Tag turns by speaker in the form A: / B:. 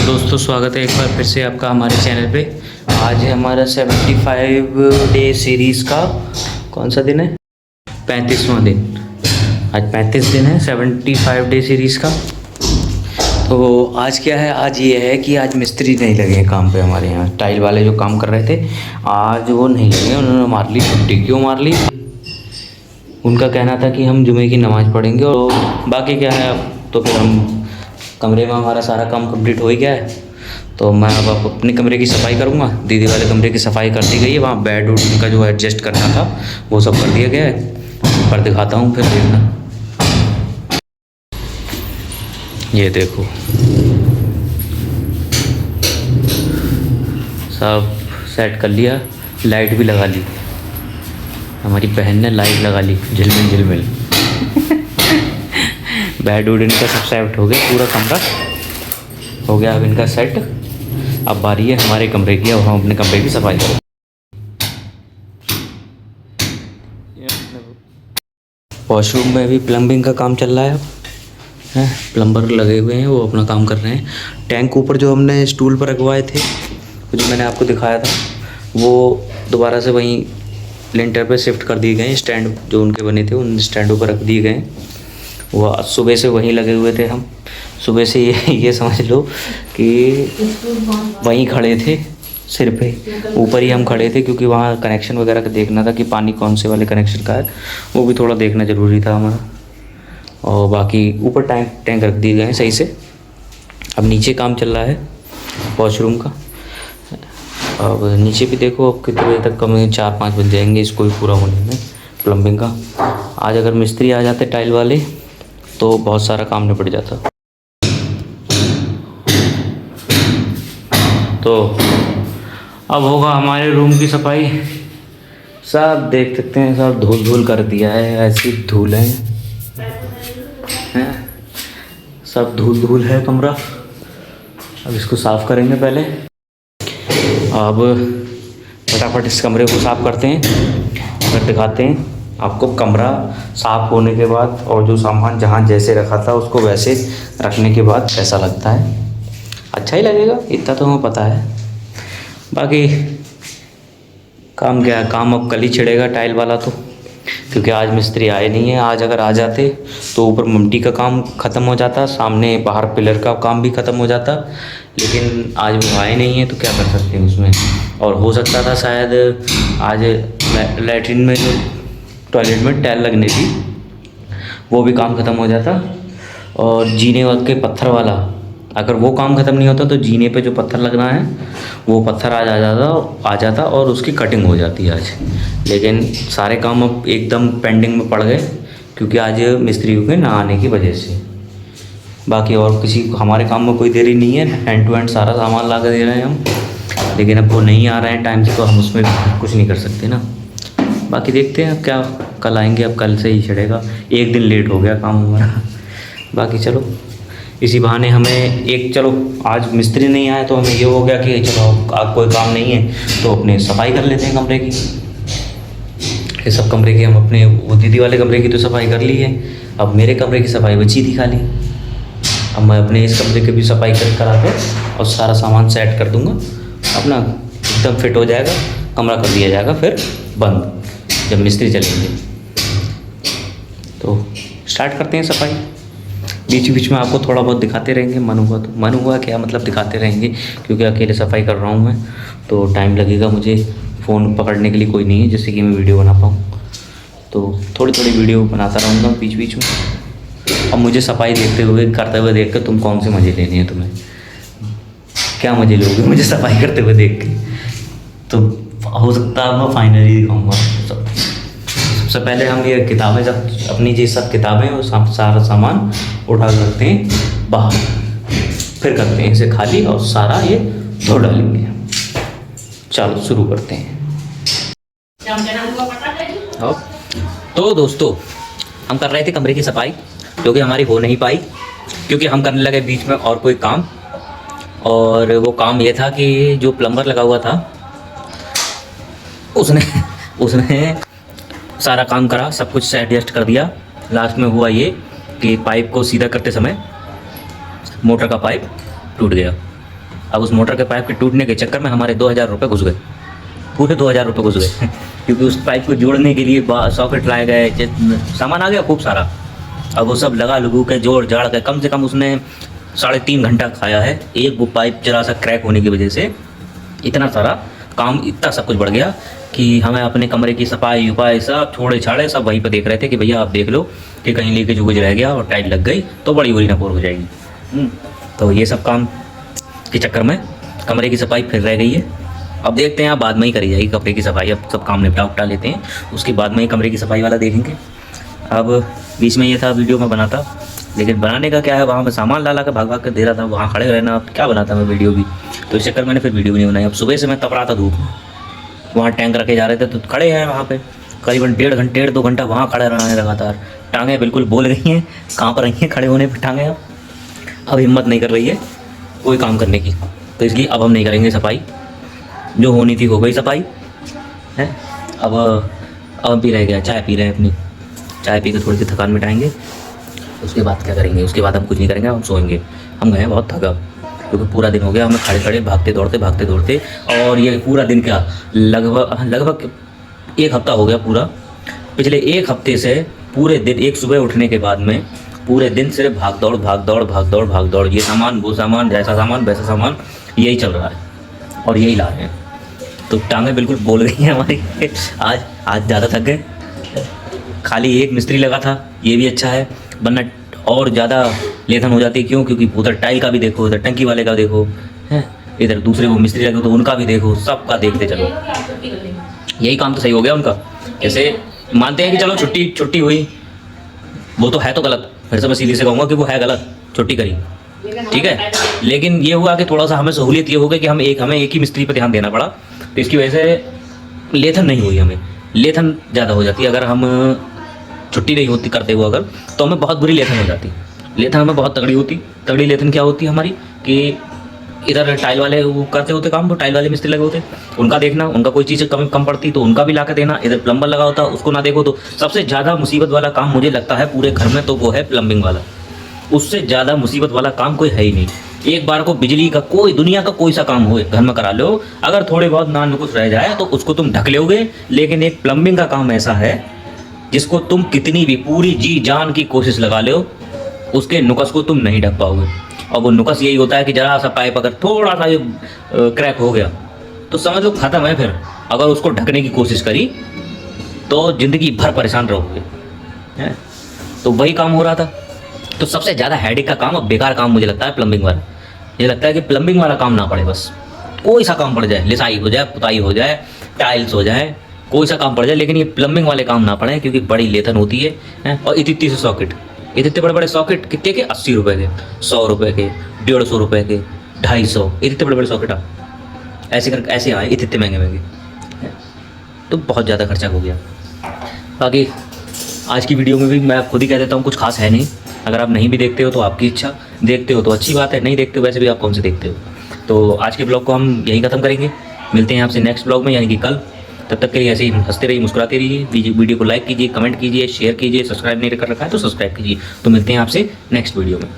A: दोस्तों स्वागत है एक बार फिर से आपका हमारे चैनल पे। आज है हमारा 75 डे सीरीज़ का कौन सा दिन है? 35वां दिन। आज 35 दिन है 75 डे सीरीज़ का। तो आज क्या है, आज ये है कि आज मिस्त्री नहीं लगे हैं काम पे हमारे यहाँ। टाइल वाले जो काम कर रहे थे आज वो नहीं लगे, उन्होंने मार ली छुट्टी। क्यों मार ली? उनका कहना था कि हम जुमे की नमाज़ पढ़ेंगे और बाकी क्या है। अब तो फिर हम कमरे में हमारा सारा काम कंप्लीट हो ही गया है, तो मैं अब अपने कमरे की सफाई करूँगा। दीदी वाले कमरे की सफाई कर दी गई है, वहाँ बेड उड का जो एडजस्ट करना था वो सब कर दिया गया है। पर दिखाता हूँ फिर देखना। ये देखो सब सेट कर लिया, लाइट भी लगा ली। हमारी बहन ने लाइट लगा ली, झिलमिल झिलमिल। बेड वुड इनका सब सेट हो गया, पूरा कमरा हो गया अब इनका सेट। अब बारी है हमारे कमरे की, अब हम अपने कमरे की सफाई करें। वॉशरूम में भी प्लम्बिंग का काम चल रहा है। अब है प्लम्बर लगे हुए हैं, वो अपना काम कर रहे हैं। टैंक ऊपर जो हमने स्टूल पर रखवाए थे, जो मैंने आपको दिखाया था, वो दोबारा से वहीं लिंटर पे शिफ्ट कर दिए गए। स्टैंड जो उनके बने थे उन स्टैंडों पर रख दिए गए। वो सुबह से वहीं लगे हुए थे हम। सुबह से ये समझ लो कि वहीं खड़े थे, सिर पे ऊपर ही हम खड़े थे, क्योंकि वहाँ कनेक्शन वगैरह का देखना था कि पानी कौन से वाले कनेक्शन का है, वो भी थोड़ा देखना ज़रूरी था हमारा। और बाकी ऊपर टैंक रख दिए गए हैं सही से। अब नीचे काम चल रहा है वॉशरूम का। अब नीचे भी देखो अब कितने बजे तक, कम 4-5 बज जाएंगे इसको भी पूरा होने में प्लम्बिंग का। आज अगर मिस्त्री आ जाते टाइल वाले तो बहुत सारा काम निपट जाता। तो अब होगा हमारे रूम की सफाई। सब देख सकते हैं, सब धूल धूल कर दिया है, ऐसी धूल है, सब धूल धूल है कमरा। अब इसको साफ़ करेंगे पहले। अब फटाफट इस कमरे को साफ़ करते हैं, फिर दिखाते हैं आपको कमरा साफ़ होने के बाद, और जो सामान जहाँ जैसे रखा था उसको वैसे रखने के बाद कैसा लगता है। अच्छा ही लगेगा, इतना तो हमें पता है। बाकी काम क्या है, काम अब कल ही छिड़ेगा टाइल वाला तो, क्योंकि आज मिस्त्री आए नहीं है। आज अगर आ जाते तो ऊपर मम्टी का काम ख़त्म हो जाता, सामने बाहर पिलर का काम भी ख़त्म हो जाता, लेकिन आज वो आए नहीं है तो क्या कर सकते हैं उसमें। और हो सकता था शायद आज लैट्रिन में जो टॉयलेट में टाइल लगनी थी वो भी काम ख़त्म हो जाता। और जीने वक्त के पत्थर वाला, अगर वो काम ख़त्म नहीं होता तो जीने पे जो पत्थर लगना है वो पत्थर आज आ जाता और उसकी कटिंग हो जाती आज। लेकिन सारे काम अब एकदम पेंडिंग में पड़ गए, क्योंकि आज मिस्त्रियों के ना आने की वजह से। बाकी और किसी हमारे काम में कोई देरी नहीं है, एंड टू एंड सारा सामान ला कर दे रहे हैं हम। लेकिन अब वो नहीं आ रहे हैं टाइम से, तो हम उसमें कुछ नहीं कर सकते ना। बाकी देखते हैं अब क्या, कल आएंगे, अब कल से ही चढ़ेगा। एक दिन लेट हो गया काम हमारा। बाकी चलो इसी बहाने हमें एक, चलो आज मिस्त्री नहीं आए तो हमें ये हो गया कि चलो आज कोई काम नहीं है तो अपने सफाई कर लेते हैं कमरे की। ये सब कमरे की हम अपने, वो दीदी वाले कमरे की तो सफाई कर ली है, अब मेरे कमरे की सफाई बची थी खाली। अब मैं अपने इस कमरे की भी सफाई करा के और सारा सामान सेट कर दूँगा, अपना एकदम फिट हो जाएगा, कमरा कर दिया जाएगा फिर बंद जब मिस्त्री चलेंगे। तो स्टार्ट करते हैं सफाई। बीच बीच में आपको थोड़ा बहुत दिखाते रहेंगे, मन हुआ तो। मन हुआ क्या मतलब, दिखाते रहेंगे, क्योंकि अकेले सफाई कर रहा हूँ मैं तो टाइम लगेगा मुझे। फ़ोन पकड़ने के लिए कोई नहीं है जिससे कि मैं वीडियो बना पाऊँ, तो थोड़ी थोड़ी वीडियो बनाता रहूँगा बीच बीच में। अब मुझे सफाई देखते हुए, करते हुए देख कर तुम कौन से मज़े लेने हैं, तुम्हें क्या मज़े लोगे मुझे सफाई करते हुए देख के? तो हो सकता है मैं फाइनली दिखाऊँगा। सबसे पहले हम ये किताबें, जब अपनी ये सब किताबें और सारा सामान उठा करते हैं बाहर, फिर करते हैं इसे खाली और सारा ये धो डालेंगे। चलो शुरू करते हैं। तो दोस्तों हम कर रहे थे कमरे की सफाई, जो कि हमारी हो नहीं पाई क्योंकि हम करने लगे बीच में और कोई काम। और वो काम ये था कि जो प्लम्बर लगा हुआ था उसने सारा काम करा, सब कुछ एडजस्ट कर दिया। लास्ट में हुआ ये कि पाइप को सीधा करते समय मोटर का पाइप टूट गया। अब उस मोटर के पाइप के टूटने के चक्कर में हमारे 2000 रुपये घुस गए, पूरे 2000 रुपये घुस गए क्योंकि उस पाइप को जोड़ने के लिए सॉकेट लाए गए, सामान आ गया खूब सारा। अब वो सब लगा लगू के जोड़ जाड़ के कम से कम उसने 3.5 घंटा खाया है। एक वो पाइप जरा सा क्रैक होने की वजह से इतना सारा काम, इतना सब कुछ बढ़ गया कि हमें अपने कमरे की सफाई उपाय सब छोड़े छाड़े सब वहीं पर देख रहे थे कि भैया आप देख लो कि कहीं लेके जो कुछ रह गया और टाइल लग गई तो बड़ी बुरी नपोर हो जाएगी। तो ये सब काम के चक्कर में कमरे की सफाई फिर रह गई है। अब देखते हैं, आप बाद में ही करी जाएगी कमरे की सफाई। अब सब काम निपटा उपटा लेते हैं, उसके बाद में ही कमरे की सफाई वाला देखेंगे। अब बीच में ये था वीडियो में बनाता, लेकिन बनाने का क्या है, वहाँ पे सामान ला के भाग के दे रहा था, वहाँ खड़े रहना, अब क्या बनाता मैं वीडियो भी, तो इस चक्कर मैंने फिर वीडियो नहीं बनाई। अब सुबह से मैं तप रहा था धूप में, वहाँ टैंक रखे जा रहे थे तो खड़े हैं वहाँ पे करीबन 1.5 घंटा वहाँ खड़े रहना है लगातार। टांगें बिल्कुल बोल रही हैं, काँप रही हैं खड़े होने पर टांगें। अब हिम्मत नहीं कर रही है कोई काम करने की, तो इसलिए अब हम नहीं करेंगे सफाई। जो होनी थी हो गई सफाई है। अब भी रह गया, चाय पी रहे हैं अपनी, चाय पी के थोड़ी सी थकान मिटाएंगे। उसके बाद क्या करेंगे, उसके बाद हम कुछ नहीं करेंगे, हम सोएंगे। हम गए हैं बहुत थका, क्योंकि पूरा दिन हो गया हमें खड़े खड़े भागते दौड़ते। और ये पूरा दिन क्या लगभग 1 हफ्ता हो गया पूरा। पिछले 1 हफ्ते से पूरे दिन, एक सुबह उठने के बाद में पूरे दिन सिर्फ भाग दौड़, ये सामान वो सामान, जैसा सामान वैसा सामान, यही चल रहा है और यही ला रहे हैं। तो टांगें बिल्कुल बोल गई हैं हमारी। आज ज़्यादा थक गए। खाली एक मिस्त्री लगा था, ये भी अच्छा है, वरना और ज़्यादा लेथन हो जाती है। क्यों? क्योंकि उधर टाइल का भी देखो, इधर टंकी वाले का देखो, है इधर दूसरे वो मिस्त्री लगे तो उनका भी देखो, सबका देखते चलो। यही काम तो सही हो गया उनका। जैसे मानते हैं कि चलो छुट्टी हुई, वो तो है तो गलत, फिर से मैं सीधे से कहूँगा कि वो है गलत, छुट्टी करी ठीक है, लेकिन ये हुआ कि थोड़ा सा हमें सहूलियत ये हो गई कि हमें एक ही मिस्त्री पर ध्यान देना पड़ा, तो इसकी वजह से लेथन नहीं हुई। हमें लेथन ज़्यादा हो जाती है अगर हम छुट्टी नहीं होती करते हुए, अगर तो हमें बहुत बुरी लेथन हो जाती। लेथन हमें बहुत तगड़ी लेथन क्या होती है हमारी कि इधर टाइल वाले वो करते होते काम, तो टाइल वाले मिस्त्री लगे होते, उनका देखना, उनका कोई चीज़ कम पड़ती तो उनका भी ला के देना। इधर प्लम्बर लगा होता, उसको ना देखो। तो सबसे ज़्यादा मुसीबत वाला काम मुझे लगता है पूरे घर में, तो वो है प्लम्बिंग वाला। उससे ज़्यादा मुसीबत वाला काम कोई है ही नहीं। एक बार को बिजली का कोई, दुनिया का कोई सा काम हो घर में करा लो, अगर थोड़े बहुत ना नुकुस रह जाए तो उसको तुम ढक लोगे। लेकिन एक प्लम्बिंग का काम ऐसा है जिसको तुम कितनी भी पूरी जी जान की कोशिश लगा लो, उसके नुकस को तुम नहीं ढक पाओगे। और वो नुकस यही होता है कि जरा सा पाइप अगर थोड़ा सा क्रैक हो गया तो समझ लो खत्म है। फिर अगर उसको ढकने की कोशिश करी तो ज़िंदगी भर परेशान रहोगे, है। तो वही काम हो रहा था। तो सबसे ज़्यादा हेडेक का काम और बेकार काम मुझे लगता है प्लम्बिंग वाला। मुझे लगता है कि प्लम्बिंग वाला काम ना पड़े, बस कोई सा काम पड़ जाए, लिसाई हो जाए, पुताई हो जाए, टाइल्स हो जाए, कोई सा काम पड़ जाए, लेकिन ये प्लम्बिंग वाले काम ना पड़े, क्योंकि बड़ी लेथन होती है। और इतने से सॉकेट, इतने बड़े सॉकेट कितने के, 80 रुपये के, 100 रुपये के, 150 रुपये के, 250, इतने बड़े सॉकेट ऐसे आए, इतने महंगे, तो बहुत ज़्यादा खर्चा हो गया। बाकी आज की वीडियो में भी मैं खुद ही कह देता हूँ, कुछ खास है नहीं। अगर आप नहीं भी देखते हो तो आपकी इच्छा, देखते हो तो अच्छी बात है, नहीं देखते हो वैसे भी आप कौन से देखते हो। तो आज के ब्लॉग को हम यहीं ख़त्म करेंगे। मिलते हैं आपसे नेक्स्ट ब्लॉग में, यानी कि कल। तब तक के लिए ऐसे ही हंसते रहिए, मुस्कुराते रहिए। वीडियो को लाइक कीजिए, कमेंट कीजिए, शेयर कीजिए, सब्सक्राइब नहीं कर रखा है तो सब्सक्राइब कीजिए। तो मिलते हैं आपसे नेक्स्ट वीडियो में।